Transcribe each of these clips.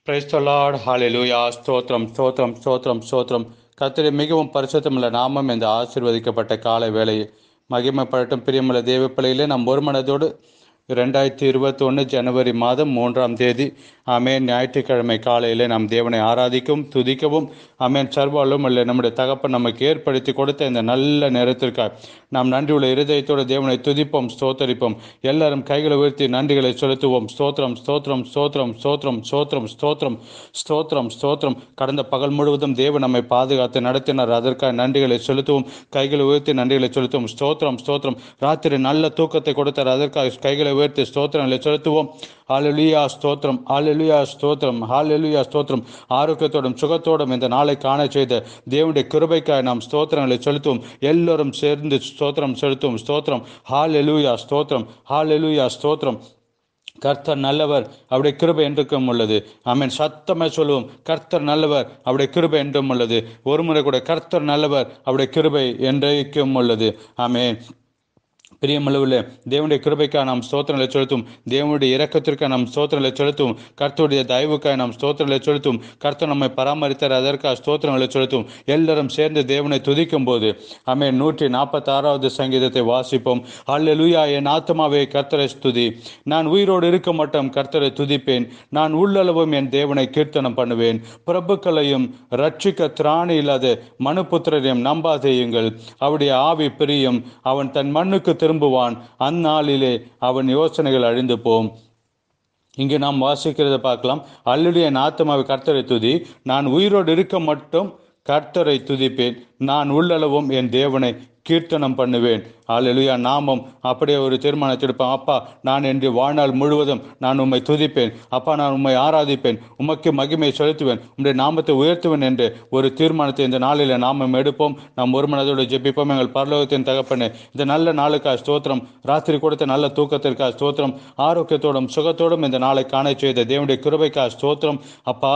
Praise the Lord. ஹல்லேலூயா. ஸ்தோத்திரம் ஸ்தோத்திரம் ஸ்தோத்திரம் ஸ்தோத்திரம். கர்த்தருடைய மிகவும் பரிசுத்தமுள்ள நாமம் இந்த ஆசீர்வதிக்கப்பட்ட காலை வேளையை மகிமைப்படட்டும். பிரியமுள்ள தேவ பிள்ளையிலே நாம் ஒரு மனதோடு 2021 ஜனவரி மாதம் 3ஆம் தேதி ஆமேன் ஞாயிற்றுக்கிழமை காலையிலே நாம் தேவனை ஆராதிக்கவும் துதிக்கவும் ஆமேன் சர்வாலும் அல்ல நம்முடைய தகப்பன் நமக்கு ஏற்படுத்தி கொடுத்த இந்த நல்ல நேரத்திற்காக நாம் நன்றியுள்ள இருதயத்தோடு தேவனை துதிப்போம், ஸ்தோத்தரிப்போம். எல்லாரும் கைகளை உயர்த்தி நன்றிகளை செலுத்துவோம். ஸ்தோத்திரம் ஸ்தோத்திரம் ஸ்தோத்திரம் ஸ்தோத்திரம் ஸ்தோத்திரம் ஸ்தோத்திரம் ஸ்தோத்திரம் ஸ்தோத்திரம். கடந்த பகல் முழுவதும் தேவன் நம்மை பாதுகாத்து நடத்தினார். அதற்காக நன்றிகளை செலுத்துவோம். கைகளை உயர்த்தி நன்றிகளை செலுத்துவோம். ஸ்தோத்திரம் ஸ்தோத்திரம். ராத்திரி நல்ல தூக்கத்தை கொடுத்தார். அதற்காக கைகளை உயர்த்தி ஸ்தோத்திரங்களை செலுத்துவோம். ஹல்லேலூயா ஸ்தோத்திரம், ஹல்லேலூயா ஸ்தோத்திரம், ஹல்லேலூயா ஸ்தோத்திரம். ஆரோக்கியத்தோடும் சுகத்தோடும் இந்த நாளை காண செய்த தேவனுடைய கிருபைக்காக நாம் ஸ்தோத்திரங்களை செலுத்துவோம். எல்லோரும் சேர்ந்து ஸ்தோத்திரம் செலுத்துவோம். ஸ்தோத்திரம். ஹல்லேலூயா ஸ்தோத்திரம், ஹல்லேலூயா ஸ்தோத்திரம். கர்த்தர் நல்லவர், அவருடைய கிருபை என்றும் உள்ளது. ஆமென். சத்தமே சொல்லுவோம், கர்த்தர் நல்லவர், அவருடைய கிருபை என்றும் உள்ளது. ஒரு முறை கூட கர்த்தர் நல்லவர், அவருடைய கிருபை என்றைக்கும் உள்ளது. ஆமென். பிரியமளவில் தேவனுடைய கிருபைக்காக நாம் ஸ்தோத்திரங்களை செலுத்தும். தேவனுடைய இரக்கத்திற்காக நாம் ஸ்தோத்திரங்களை செலுத்தும். கர்த்தருடைய தயவுக்காக நாம் ஸ்தோத்திரங்களை செலுத்தும். கர்த்தர் நம்மை பராமரித்தார், அதற்காக ஸ்தோத்திரங்களை செலுத்தும். எல்லாரும் சேர்ந்து தேவனை துதிக்கும் போது ஆமென் 146வது சங்கீதத்தை வாசிப்போம். ஹல்லேலூயா. என் ஆத்துமாவே கர்த்தரை துதி. நான் உயிரோடு இருக்க மட்டும் கர்த்தரை துதிப்பேன். நான் உள்ளளவும் என் தேவனை கீர்த்தனம் பண்ணுவேன். பிரபுக்களையும் ரட்சிக்க திராணி இல்லாத மனுபுத்திரரையும் நம்பாதேயுங்கள். அவருடைய ஆவி பிரியும், அவன் தன் மண்ணுக்கு திரும்புவான். அந்நாளிலே அவன் யோசனைகள் அழிந்து போம். இங்கு நாம் வாசிக்கிறத பார்க்கலாம். அல்லுடைய ஆத்துமாவை கர்த்தரை துதி. நான் உயிரோடு இருக்க மட்டும் கர்த்தரை துதிப்பேன். நான் உள்ளளவும் என் தேவனை கீர்த்தனம் பண்ணுவேன். ஹல்லேலூயா. நாமும் அப்படியே ஒரு தீர்மானத்தை எடுப்போம். அப்பா, நான் என்று வாழ்நாள் முழுவதும் நான் உம்மை துதிப்பேன். அப்பா, நான் உம்மை ஆராதிப்பேன், உமக்கு மகிமையை செலுத்துவேன், உம்முடைய நாமத்தை உயர்த்துவேன் என்று ஒரு தீர்மானத்தை இந்த நாளில் நாமும் எடுப்போம். நாம் ஒரு மனதோடு ஜெபிப்போம். எங்கள் பரலோகத்தின் தகப்பனே, இந்த நல்ல நாளுக்காக ஸ்தோத்திரம். ராத்திரி கொடுத்த நல்ல தூக்கத்திற்காக ஸ்தோத்திரம். ஆரோக்கியத்தோடும் சுகத்தோடும் இந்த நாளை காண செய்த தேவனுடைய கிருபைக்காக ஸ்தோத்திரம். அப்பா,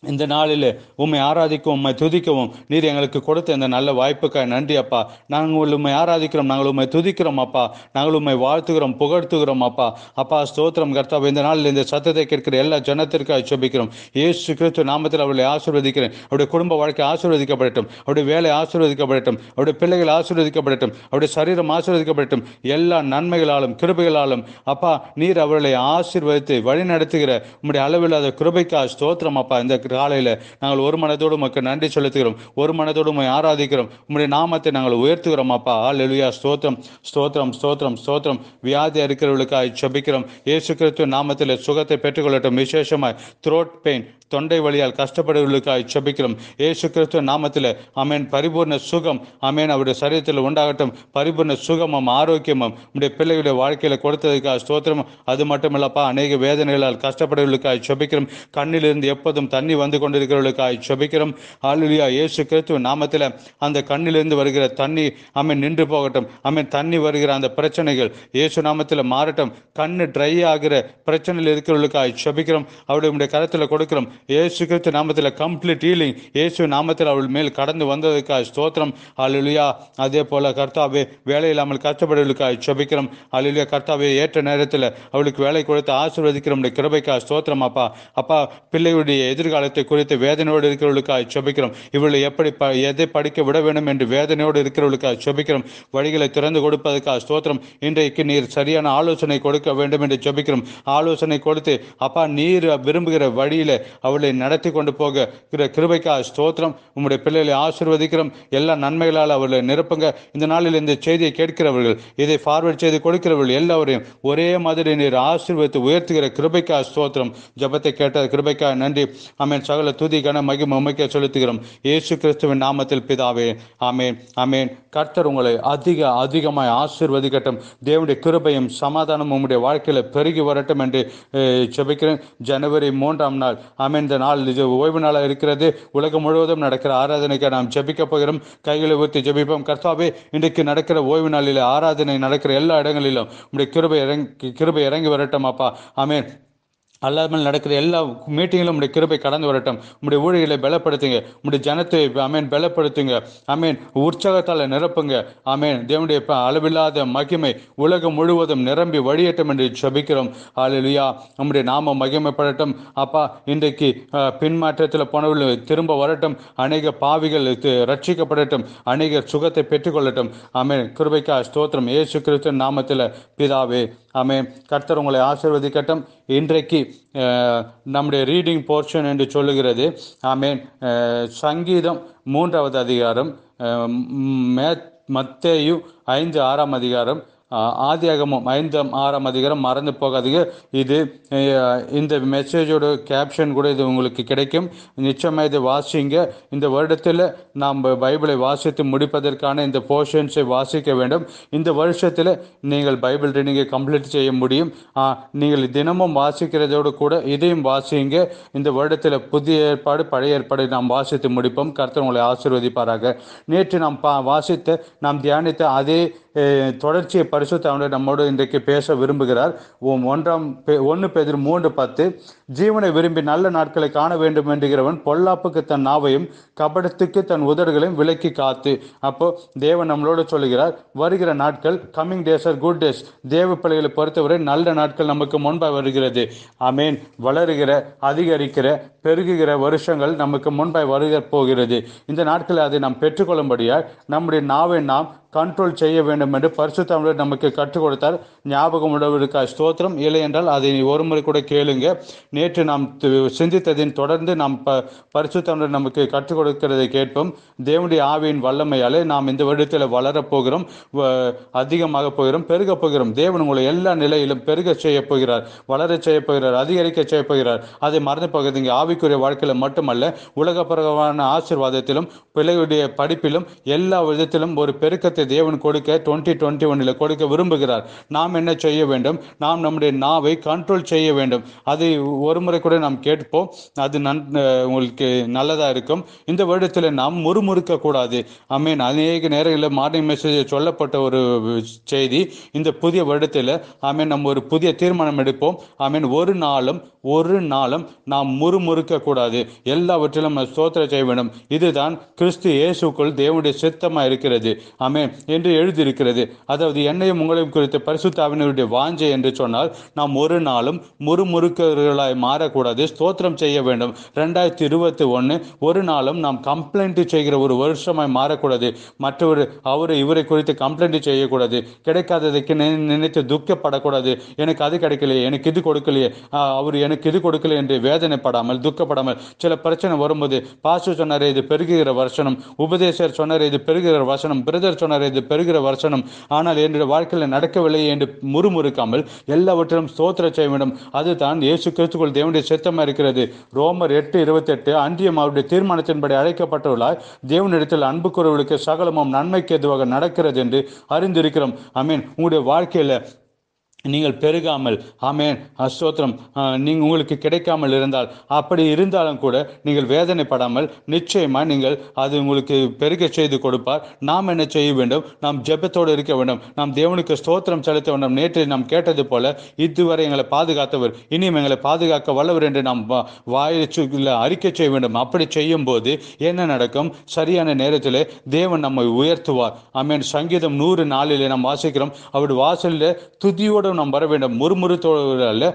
இந்த நாளில் உம்மை ஆராதிக்கவும் உம்மை துதிக்கவும் நீர் எங்களுக்கு கொடுத்த இந்த நல்ல வாய்ப்புக்காக நன்றி அப்பா. நாங்கள் உம்மை ஆராதிக்கிறோம், நாங்கள் உம்மை துதிக்கிறோம் அப்பா. நாங்கள் உம்மை வாழ்த்துகிறோம், புகழ்த்துகிறோம் அப்பா. அப்பா ஸ்தோத்திரம் கர்த்தாவே. இந்த நாளில் இந்த சத்தத்தை கேட்கிற எல்லா ஜனத்திற்காக ஜெபிக்கிறோம். இயேசு கிறிஸ்து நாமத்தில் அவர்களை ஆசீர்வதிக்கிறேன். அவருடைய குடும்ப வாழ்க்கை ஆசீர்வதிக்கப்படட்டும், அவருடைய வேலை ஆசீர்வதிக்கப்படட்டும், அவருடைய பிள்ளைகள் ஆசீர்வதிக்கப்படட்டும், அவருடைய சரீரம் ஆசீர்வதிக்கப்படட்டும். எல்லா நன்மைகளாலும் கிருபைகளாலும் அப்பா நீர் அவர்களை ஆசீர்வதித்து வழி நடத்துகிற உம்முடைய அளவில்லாத கிருபைக்காக ஸ்தோத்திரம் அப்பா. இந்த காலையில் நாங்கள் ஒரு மனதோடு உமக்கு நன்றி செலுத்துகிறோம், ஒரு மனதோடு உம்மை ஆராதிக்கிறோம், உம்முடைய நாமத்தை நாங்கள் உயர்த்துகிறோம் அப்பா. ஹல்லேலூயா. ஸ்தோத்திரம் ஸ்தோத்திரம் ஸ்தோத்திரம் ஸ்தோத்திரம். வியாதி இருக்கிறவர்களுக்காக ஜெபிக்கிறோம். இயேசு கிறிஸ்து நாமத்தில் சுகத்தை பெற்றுக்கொள்ளட்டும். விசேஷமாய் த்ரோட் பெயின், தொண்டை வழியால் கஷ்டப்படுவர்களுக்காக ஜெபிக்கிறோம். இயேசு கிறிஸ்து நாமத்தில் ஆமென் பரிபூர்ண சுகம் ஆமென் அவருடைய சரீரத்தில் உண்டாகட்டும். பரிபூர்ண சுகமும் ஆரோக்கியமும் உடைய பிள்ளைகளுடைய வாழ்க்கையில் கொடுத்ததுக்காக ஸ்தோத்திரம். அது மட்டுமல்லப்பா, அநேக வேதனைகளால் கஷ்டப்படுவர்களுக்காக ஜெபிக்கிறோம். கண்ணிலிருந்து எப்போதும் தண்ணி வந்து கொண்டிருக்கிறவர்களுக்காக ஜெபிக்கிறோம். ஹல்லேலூயா. இயேசு கிறிஸ்து நாமத்தில் அந்த கண்ணிலிருந்து வருகிற தண்ணி ஆமென் நின்று போகட்டும். ஆமென் தண்ணி வருகிற அந்த பிரச்சனைகள் இயேசு நாமத்தில் மாறட்டும். கண்ணு ட்ரை ஆகிற பிரச்சனையில் இருக்கிறவர்களுக்காக ஜெபிக்கிறோம். அவருடைய கரத்தில் கொடுக்கிறோம். இயேசு கிறிஸ்து நாமத்தில் கம்ப்ளீட் ஹீலிங் இயேசு நாமத்தில் அவள் மேல் கடந்து வந்ததுக்காக ஸ்தோத்திரம். ஹல்லேலூயா. அதே போல கர்த்தாவே, வேலை இல்லாமல் கஷ்டப்படுவர்களுக்காக ஜெபிக்கிறோம். ஹல்லேலூயா. கர்த்தாவே, ஏற்ற நேரத்தில் அவளுக்கு வேலை கொடுத்து ஆசீர்வதிக்கிற கிருபைக்காக ஸ்தோத்திரம் அப்பா. அப்பா, பிள்ளைகளுடைய எதிர்காலத்தை குறித்து வேதனையோடு இருக்கிறவர்களுக்காக ஜெபிக்கிறோம். இவளை எப்படி எதை படிக்க விட வேண்டும் என்று வேதனையோடு இருக்கிறவர்களுக்காக ஜெபிக்கிறோம். வழிகளை திறந்து கொடுப்பதற்காக ஸ்தோத்திரம். இன்றைக்கு நீர் சரியான ஆலோசனை கொடுக்க வேண்டும் என்று ஜெபிக்கிறோம். ஆலோசனை கொடுத்து அப்பா நீர் விரும்புகிற வழியில அவளை நடத்தி கொண்டு போக கிருபைக்காக ஸ்தோத்திரம். உம்முடைய பிள்ளைகளை ஆசீர்வதிக்கிறோம். எல்லா நன்மைகளால் அவர்களை நிரப்புங்க. இந்த நாளில் இந்த செய்தியை கேட்கிறவர்கள், இதை ஃபார்வர்ட் செய்து கொடுக்கிறவர்கள் எல்லாவரையும் ஒரே மாதிரி நீர் ஆசீர்வதித்து உயர்த்துகிற கிருபைக்காக ஸ்தோத்திரம். ஜெபத்தை கேட்ட கிருபைக்காக நன்றி. ஆமென். சகல துதி கன மகிமை உமக்கே செலுத்துகிறோம். இயேசு கிறிஸ்துவின் நாமத்தில் பிதாவே. ஆமென் ஆமென். கர்த்தர் உங்களை அதிகமாய் ஆசீர்வதிக்கட்டும். தேவனுடைய கிருபையும் சமாதானம் உங்களுடைய வாழ்க்கையில் பெருகி வரட்டும் என்று ஜெபிக்கிறேன். ஜனவரி 3ஆம் நாள் ஆமென். இந்த நாள் இது ஓய்வு நாளாக இருக்கிறது. உலகம் முழுவதும் நடக்கிற ஆராதனைக்கு நாம் ஜெபிக்க போகிறோம். கைகளை ஊற்றி ஜெபிப்போம். கர்த்தாவே, இன்றைக்கு நடக்கிற ஓய்வு நாளில் ஆராதனை நடக்கிற எல்லா இடங்களிலும் உங்களுடைய கிருபை இறங்கி வரட்டும் அப்பா. ஆமென். அல்லாமல் நடக்கிற எல்லா மீட்டிங்கிலும் உடைய கிருபை கடந்து வரட்டும். உடைய ஊழியர்களை பலப்படுத்துங்க. உடைய ஜனத்தை பலப்படுத்துங்க. உற்சாகத்தால் நிரப்புங்க. தேவனுடைய அளவில்லாத மகிமை உலகம் முழுவதும் நிரம்பி வழியட்டும் என்று ஜெபிக்கிறோம். ஹல்லேலூயா. நம்முடைய நாம மகிமைப்படட்டும். அப்பா, இன்றைக்கு பின்மாற்றத்தில் போனவர்கள் திரும்ப வரட்டும். அநேக பாவிகள் ரட்சிக்கப்படட்டும். அநேக சுகத்தை பெற்றுக்கொள்ளட்டும். கிருபைக்கா ஸ்தோத்திரம். இயேசு கிறிஸ்து நாமத்தில் பிதாவே. கர்த்தர் உங்களை ஆசீர்வதிக்கட்டும். இன்றைக்கு நம்முடைய ரீடிங் போர்ஷன் என்று சொல்லுகிறது. சங்கீதம் 3வது அதிகாரம், மத்தேயு 5-6 அதிகாரம், ஆதியாகமம் 5-6 அதிகாரம். மறந்து போகாதீங்க. இது இந்த மெசேஜோட கேப்ஷன் கூட இது உங்களுக்கு கிடைக்கும். நிச்சயமாக இது வாசிங்க. இந்த வருடத்தில் நாம் பைபிளை வாசித்து முடிப்பதற்கான இந்த போர்ஷன்ஸை வாசிக்க வேண்டும். இந்த வருஷத்தில் நீங்கள் பைபிள் ரீடிங்கை கம்ப்ளீட் செய்ய முடியும். நீங்கள் தினமும் வாசிக்கிறதோடு கூட இதையும் வாசிங்க. இந்த வருடத்தில் புதிய ஏற்பாடு பழைய ஏற்பாடு நாம் வாசித்து முடிப்போம். கர்த்தர் உங்களை ஆசீர்வதிப்பாராக. நேற்று நாம் வாசித்த நாம் தியானித்த அதே தொடர்ச்சியை பரிசுத்த ஆண்டவர் நம்மோடு இன்றைக்கு பேச விரும்புகிறார். 1 பேதுரு 3:10, ஜீவனை விரும்பி நல்ல நாட்களை காண வேண்டும் என்கிறவன் பொல்லாப்புக்கு தன் நாவையும் கபடத்துக்கு தன் உதடுகளையும் விலக்கி காத்து. அப்போ தேவன் நம்மளோடு சொல்லுகிறார், வருகிற நாட்கள், coming days are good days. தேவ பிள்ளைகளை பொறுத்தவரை நல்ல நாட்கள் நமக்கு முன்பாக வருகிறது. வளருகிற, அதிகரிக்கிற, பெருகுகிற வருஷங்கள் நமக்கு முன்பாய் வருக போகிறது. இந்த நாட்களை அதை நாம் பெற்றுக்கொள்ளும்படியால் நம்முடைய நாவை நாம் கண்ட்ரோல் செய்ய வேண்டும் என்று பரிசுத்த ஆண்டவர் நமக்கு கற்றுக் கொடுத்தார். ஞாபகம் உள்ளவருக்கா ஸ்தோத்திரம். இல்லை என்றால் அதை ஒரு முறை கூட கேளுங்க. நேற்று நாம் சிந்தித்ததின் தொடர்ந்து நாம் பரிசுத்த ஆண்டவர் நமக்கு கற்றுக் கொடுக்கிறதை கேட்போம். தேவனுடைய ஆவியின் வல்லமையாலே நாம் இந்த வருடத்தில் வளரப் போகிறோம், அதிகமாக போகிறோம், பெருக போகிறோம். தேவன் உங்களை எல்லா நிலையிலும் பெருக செய்ய போகிறார், வளர செய்ய போகிறார், அதிகரிக்க செய்ய போகிறார். அதை மறந்து போகிறீங்க. ஆவிக்குரிய வாழ்க்கையில் மட்டுமல்ல, உலகப்பரமான ஆசீர்வாதத்திலும் பிள்ளைகளுடைய படிப்பிலும் எல்லா விதத்திலும் ஒரு பெருக்கத்தை தேவன் கொடுக்க 2021 கொடுக்க விரும்புகிறார். நாம் என்ன செய்ய வேண்டும்? நாம் நம்முடைய நாவை கண்ட்ரோல் செய்ய வேண்டும். அதை ஒரு முறை கூட நாம் கேட்போம். அது உங்களுக்கு நல்லதா இருக்கும். இந்த வருடத்தில் நாம் முறுமுறுக்க கூடாது. அநேக நேரங்களில் மார்னிங் மெசேஜ் சொல்லப்பட்ட ஒரு செய்தி. இந்த புதிய வருடத்தில் நம்ம ஒரு புதிய தீர்மானம் எடுப்போம். ஒரு நாளும் நாம் முறுமுறுக்க கூடாது. எல்லாவற்றிலும் ஸ்தோத்திரம் செய்ய வேண்டும். இதுதான் கிறிஸ்து இயேசுக்குள் தேவனுடைய சித்தமாக இருக்கிறது என்று எழுதியிருக்கிறது. அதாவது என்னையும் உங்களையும் குறித்த பரிசுத்த ஆவியினுடைய வாஞ்சை என்று சொன்னால் நாம் ஒரு நாளும் முறுமுறுக்கர்களாய் மாறக்கூடாது, ஸ்தோத்திரம் செய்ய வேண்டும். 2021 ஒரு நாளும் நாம் கம்ப்ளைண்ட் செய்கிற ஒரு வருஷமாய் மாறக்கூடாது. மற்றவர் இவரை குறித்து கம்ப்ளைண்ட் செய்யக்கூடாது. கிடைக்காததுக்கு நினைத்து துக்கப்படக்கூடாது. எனக்கு அது கிடைக்கலையே, எனக்கு இது கொடுக்கலையே, அவர் எனக்கு இது கொடுக்கல என்று வேதனைப்படாமல் துக்கப்படாமல். சில பிரச்சனை வரும்போது பாஸ்டர் சொன்னாரே இது பெருகுகிற வசனம், உபதேசர் சொன்னாரே இது பெருகுகிற வசனம், பிரதர் சொன்னார் இது பெருகிற வசனம், ஆனால் என்னுடைய வாழ்க்கையில் நடக்கவில்லை என்று முறுமுறுக்காமல் எல்லாவற்றிலும் ஸ்தோத்திரம் செய்ய வேண்டும். அதுதான் இயேசு கிறிஸ்துக்குள் தேவனுடைய சித்தமாக இருக்கிறது. ரோமர் 8:28, அன்றியும் அவருடைய தீர்மானத்தின்படி அழைக்கப்பட்டவர்களாய் தேவனிடத்தில் அன்பு கூறுவர்களுக்கு சகலமும் நன்மைக்கு எதுவாக நடக்கிறது என்று அறிந்திருக்கிறோம். உங்களுடைய வாழ்க்கையில் நீங்கள் பெருகாமல் ஸ்தோத்திரம் உங்களுக்கு கிடைக்காமல் இருந்தால், அப்படி இருந்தாலும் கூட நீங்கள் வேதனைப்படாமல் நிச்சயமாக நீங்கள் அது உங்களுக்கு பெருக செய்து கொடுப்பார். நாம் என்ன செய்ய வேண்டும்? நாம் ஜெபத்தோடு இருக்க வேண்டும். நாம் தேவனுக்கு ஸ்தோத்திரம் செலுத்த வேண்டும். நேற்று நாம் கேட்டது போல, இதுவரை எங்களை பாதுகாத்தவர் இனியும் எங்களை பாதுகாக்க வல்லவர் என்று நாம் வாயில் அறிக்கை செய்ய வேண்டும். அப்படி செய்யும் போது என்ன நடக்கும்? சரியான நேரத்தில் தேவன் நம்மை உயர்த்துவார். சங்கீதம் 104 நாம் வாசிக்கிறோம், அவருடைய வாசலில் துதியோடு நாம் வர வேண்டும், முறுமுறுத்தோடு அல்ல.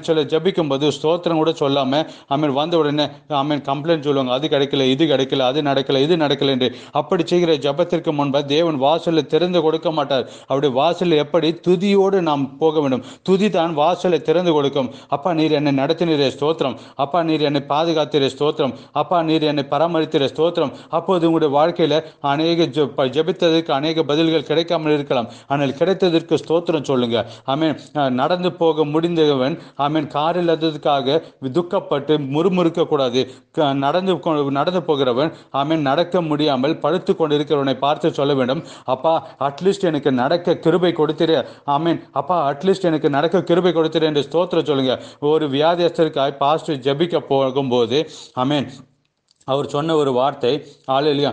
சில ஜபிக்கும் போது ஸ்தோத்திரம் கூட சொல்லாம வந்த உடனே கம்ப்ளைண்ட் சொல்லுவாங்க, அது கிடைக்கல, இது கிடைக்கல, அது நடக்கல, இது நடக்கல என்று. அப்படி செய்கிற ஜபத்திற்கு முன்பு தேவன் வாசலை திறந்து கொடுக்க மாட்டார். அவருடைய வாசலில் எப்படி துதியோடு நாம் போக வேண்டும். துதி தான் வாசலை திறந்து கொடுக்கும். அப்பா நீர் என்னை நடத்தினரே ஸ்தோத்திரம், அப்பா நீர் என்னை பாதுகாத்திரே ஸ்தோத்திரம், அப்பா நீர் என்னை பராமரித்திரே ஸ்தோத்திரம். அப்போது உங்களுடைய வாழ்க்கையில் அநேக ஜபித்ததற்கு அநேக பதில்கள் கிடைக்காமல் இருக்கலாம், ஆனால் கிடைத்ததற்கு ஸ்தோத்திரம் சொல்லுங்க. நடந்து போக முடிந்தவன் காரில் அதுக்காக துக்கப்பட்டு முறுமுறுக்க கூடாது. நடந்து போகிறவன் நடக்க முடியாமல் படுத்து கொண்டிருக்கிறவனை பார்த்து சொல்ல வேண்டும், அப்பா அட்லீஸ்ட் எனக்கு நடக்க கிருபை கொடுத்திரு. அப்பா அட்லீஸ்ட் எனக்கு நடக்க கிருபை கொடுத்திரு என்று ஸ்தோத்திரம் சொல்லுங்க. ஒரு வியாதியஸ்தருக்காய் பாஸ்டர் ஜெபிக்க போகும்போது அவர் சொன்ன ஒரு வார்த்தை, ஹல்லேலூயா,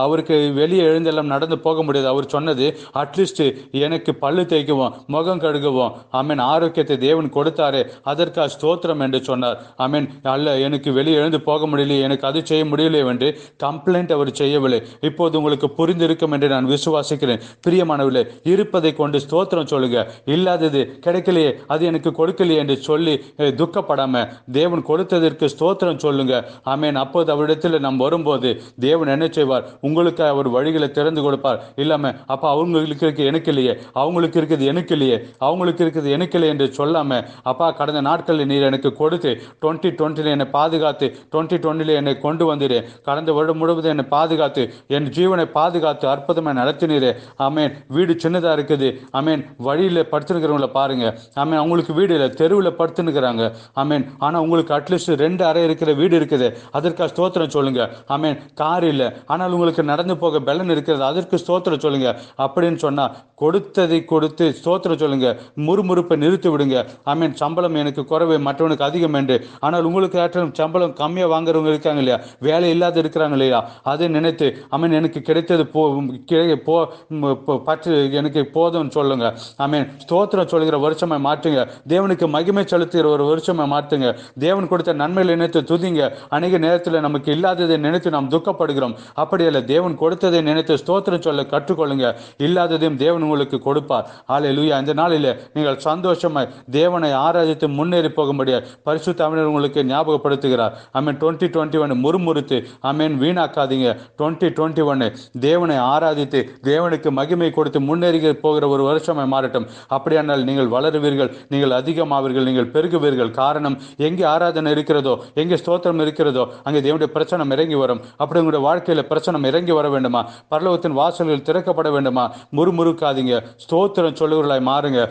அவருக்கு வெளியே எழுந்தெல்லாம் நடந்து போக முடியாது. அவர் சொன்னது, அட்லீஸ்ட் எனக்கு பல்லு தேய்க்கவும் முகம் கழுகவும் ஆமீன் ஆரோக்கியத்தை தேவன் கொடுத்தாரே, அதற்காக ஸ்தோத்திரம் என்று சொன்னார். ஆமீன். அல்ல, எனக்கு வெளியே எழுந்து போக முடியலையே, எனக்கு அது செய்ய முடியலையே என்று கம்ப்ளைண்ட் அவர் செய்யவில்லை. இப்போது உங்களுக்கு புரிந்திருக்கும் என்று நான் விசுவாசிக்கிறேன். பிரியமானவர்களே, இருப்பதை கொண்டு ஸ்தோத்திரம் சொல்லுங்க. இல்லாதது கிடைக்கலையே, அது எனக்கு கொடுக்கலையே என்று சொல்லி துக்கப்படாம தேவன் கொடுத்ததற்கு ஸ்தோத்திரம் சொல்லுங்க. ஆமேன். அப்போது அவரிடத்தில் நாம் வரும்போது தேவன் என்ன செய்வார்? உங்களுக்கு அவர் வழிகளை திறந்து கொடுப்பார். இல்லாம அப்ப அவங்களுக்கு இருக்கு எனக்கு இல்லையே, அவங்களுக்கு இருக்குது எனக்கு இல்லையே, அவங்களுக்கு இருக்குது எனக்கு இல்லையே என்று சொல்லாம, அப்பா கடந்த நாட்களில் நீர் எனக்கு கொடுத்து 2020 என்னை பாதுகாத்து 2020 என்னை கொண்டு வந்தீரே, கடந்த வருடம் முழுவதும் என்னை பாதுகாத்து என் ஜீவனை பாதுகாத்து அற்புதமாக நடத்தினீரே. ஆமேன். வீடு சின்னதா இருக்குது. ஆமேன். வழியில படுத்துருக்கிறவங்கள பாருங்க. ஆமேன். அவங்களுக்கு வீடு இல்லை, தெருவில் படுத்துனுக்கிறாங்க. ஆமேன். ஆனா உங்களுக்கு அட்லீஸ்ட் 2 அறை இருக்கிற வீடு இருக்குது, அதற்காக ஸ்தோத்திரம் சொல்லுங்க. ஆமேன். கார் இல்லை, ஆனால் உங்களுக்கு நடந்து போக பலன் இருக்கிறது, அதற்கு ஸ்தோத்திரம் சொல்லுங்க. அப்படின்னு சொன்னா கொடுத்ததை கொடுத்து ஸ்தோத்திரம் சொல்லுங்க. முறுமுறுப்பை நிறுத்தி விடுங்க. ஆமேன். சம்பளம் எனக்கு குறைவு, மற்றவனுக்கு அதிகம் என்று. ஆனால் உங்களுக்கு ஆற்றும் சம்பளம் கம்மியாக வாங்குறவங்க இருக்காங்க இல்லையா, வேலை இல்லாத இருக்கிறாங்க இல்லையா, அதை நினைத்து ஆமேன் எனக்கு கிடைத்தது பற்று எனக்கு போதும்னு சொல்லுங்க. ஆமேன். ஸ்தோத்திரம் சொல்லுகிற வருஷமா மாற்றுங்க. தேவனுக்கு மகிமை செலுத்துகிற ஒரு வருஷமா மாற்றுங்க. தேவன் கொடுத்த நன்மைகளை நினைத்து துதிங்க. அநேக நேரத்தில் நமக்கு இல்லாததை நினைத்து நாம் துக்கப்படுகிறோம். அப்படி அல்ல, தேவன் கொடுத்ததை நினைத்து ஸ்தோத்திரம் சொல்ல கற்றுக்கொள்ளுங்க. இல்லாததையும் தேவன் உங்களுக்கு கொடுப்பார். ஹல்லேலூயா. இந்த நாளில் நீங்கள் சந்தோஷமாய் தேவனை ஆராதித்து முன்னேறி போக முடியாது. பரிசுத்த ஆவியானவர் உங்களுக்கு ஞாபகப்படுத்துகிறார். ஆமேன். 2021 முறுமுறுத்து ஆமேன் வீணாக்காதீங்க. 2021 தேவனை ஆராதித்து தேவனுக்கு மகிமை கொடுத்து முன்னேறி போகிற ஒரு வருஷமாய் மாறட்டும். அப்படியானால் நீங்கள் வளருவீர்கள், நீங்கள் அதிகமாவீர்கள், நீங்கள் பெருகுவீர்கள். காரணம், எங்கே ஆராதனை இருக்கிறதோ, எங்கே ஸ்தோத்திரம் இருக்கிறதோ, அங்கே தேவனுடைய பிரச்சனை இறங்கி வரும். அப்படி உங்களுடைய வாழ்க்கையில பிரச்சனை இறங்கி வர வேண்டுமா? பரலோகத்தின் வாசல்கள் திறக்கப்பட வேண்டுமா? முறுமுறுக்காதீங்க, ஸ்தோத்திரம் சொல்லுவர்களாய் மாறுங்க.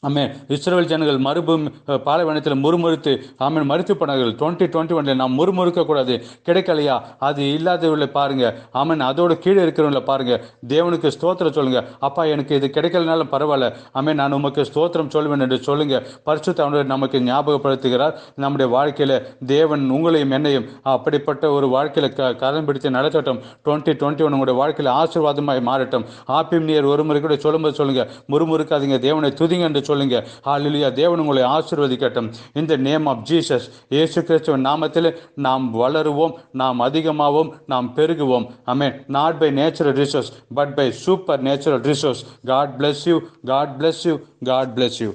ஆமேன். இஸ்ரவேல் ஜனங்கள் மறுபூமி பாலைவனத்தில் முறுமுறுத்து ஆமேன் மறுத்து போனார்கள். 2021 நாம் முறுமுறுக்கக்கூடாது. கிடைக்கலையா, அது இல்லாதவர்களை பாருங்க. ஆமேன். அதோட கீழே இருக்கிறவங்களை பாருங்க. தேவனுக்கு ஸ்தோத்திரம் சொல்லுங்க. அப்பா எனக்கு இது கிடைக்கலனாலும் பரவாயில்ல, ஆமேன், நான் உமக்கு ஸ்தோத்திரம் சொல்வேன் என்று சொல்லுங்க. பரிசுத்த ஆவியானவர் நமக்கு ஞாபகப்படுத்துகிறார். நம்முடைய வாழ்க்கையில தேவன் உங்களையும் என்னையும் அப்படிப்பட்ட ஒரு வாழ்க்கையில கரம் பிடித்து நடத்தட்டும். 2021 உங்களுடைய வாழ்க்கையில ஆசீர்வாதமாய் மாறட்டும். ஹாப்பி நியூ இயர் ஒரு முறை கூட சொல்லும்போது சொல்லுங்க, முறுமுறுக்காதீங்க, தேவனை துதிங்க என்று சொல்லுங்க. ஹல்லேலூயா. தேவன் உங்களை ஆசீர்வதிக்கட்டும். இந்த நேம் ஆஃப் ஜீசஸ், இயேசு கிறிஸ்துவின் நாமத்தில் நாம் வளருவோம், நாம் அதிகமாவோம், நாம் பெருகுவோம். Amen. Not by natural resource but by super natural resource. God bless you. God bless you. God bless you.